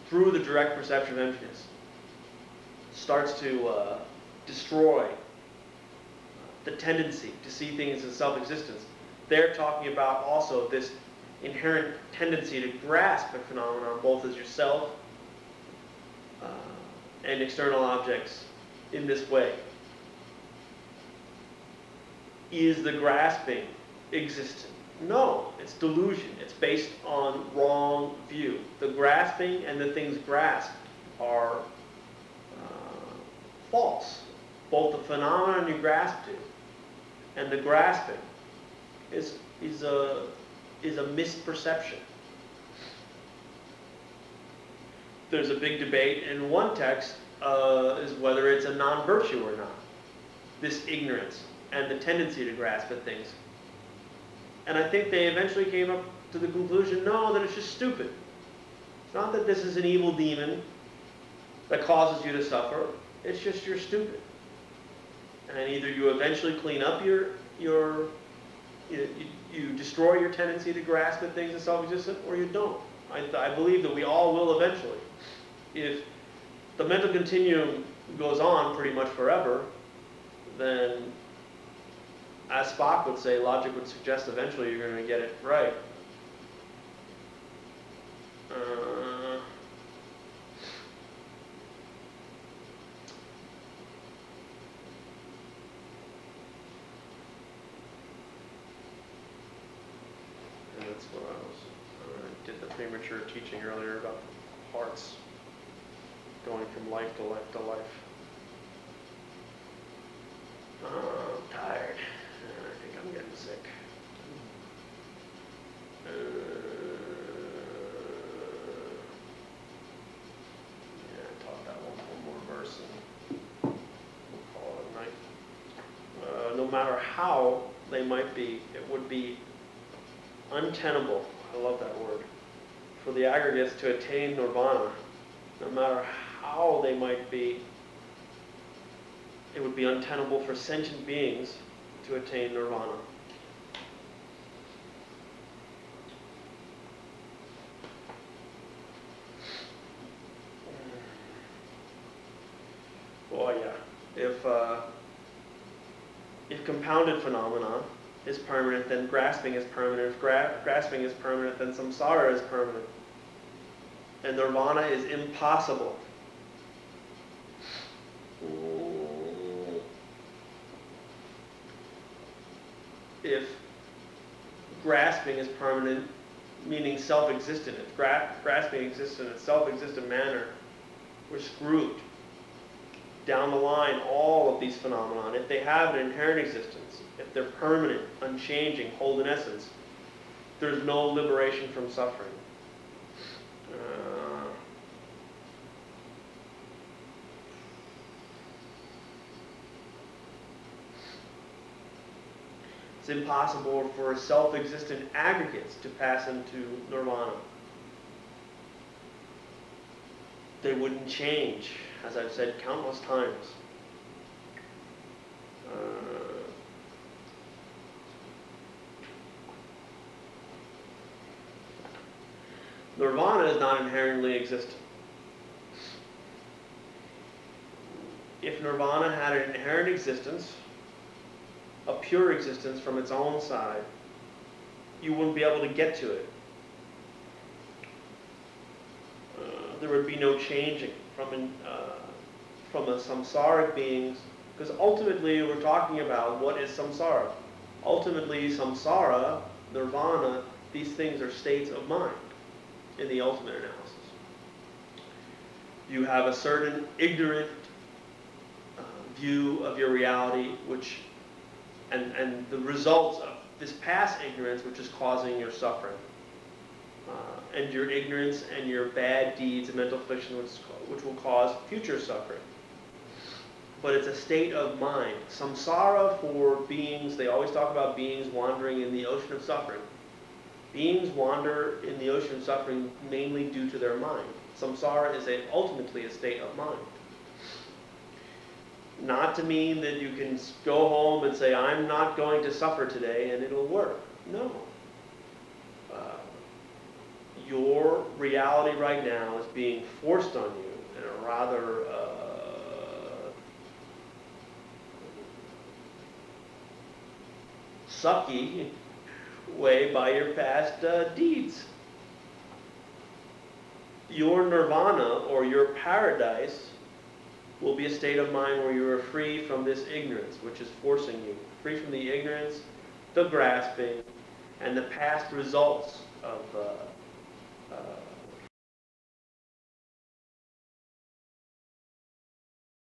through the direct perception of emptiness, starts to destroy the tendency to see things as self-existence, they're talking about also this inherent tendency to grasp a phenomenon both as yourself and external objects in this way. Is the grasping existent? No, it's delusion. It's based on wrong view. The grasping and the things grasped are false. Both the phenomenon you grasp to and the grasping is a misperception. There's a big debate in one text is whether it's a non-virtue or not, this ignorance and the tendency to grasp at things. And I think they eventually came up to the conclusion, no, that it's just stupid. It's not that this is an evil demon that causes you to suffer, it's just you're stupid. And either you eventually clean up you destroy your tendency to grasp at things as self-existent, or you don't. I believe that we all will eventually. If the mental continuum goes on pretty much forever, then, as Spock would say, logic would suggest eventually you're going to get it right. And that's what I did the premature teaching earlier about the hearts going from life to life to life. I'm tired. I think I'm getting sick. Yeah, I taught that one more verse and we'll call it a night. No matter how they might be, it would be untenable, I love that word, for the aggregates to attain nirvana. No matter how they might be, it would be untenable for sentient beings to attain nirvana. Well, yeah. If compounded phenomena is permanent, then grasping is permanent. If grasping is permanent, then samsara is permanent. And nirvana is impossible. If grasping is permanent, meaning self-existent, if grasping exists in a self-existent manner, we're screwed. Down the line, all of these phenomena, if they have an inherent existence, if they're permanent, unchanging, hold in essence, there's no liberation from suffering. It's impossible for self-existent aggregates to pass into nirvana. They wouldn't change, as I've said countless times. Nirvana is not inherently existent. If nirvana had an inherent existence, a pure existence from its own side, you wouldn't be able to get to it. There would be no changing from a samsaric beings, because ultimately we're talking about what is samsara. Ultimately, samsara, nirvana, these things are states of mind in the ultimate analysis. You have a certain ignorant view of your reality, and the results of this past ignorance, which is causing your suffering. And your ignorance and your bad deeds and mental affliction, which will cause future suffering. But it's a state of mind. Samsara for beings, they always talk about beings wandering in the ocean of suffering. Beings wander in the ocean of suffering mainly due to their mind. Samsara is ultimately a state of mind. Not to mean that you can go home and say, I'm not going to suffer today, and it'll work. No. your reality right now is being forced on you in a rather sucky way by your past deeds. Your nirvana or your paradise will be a state of mind where you are free from this ignorance, which is forcing you. Free from the ignorance, the grasping, and the past results of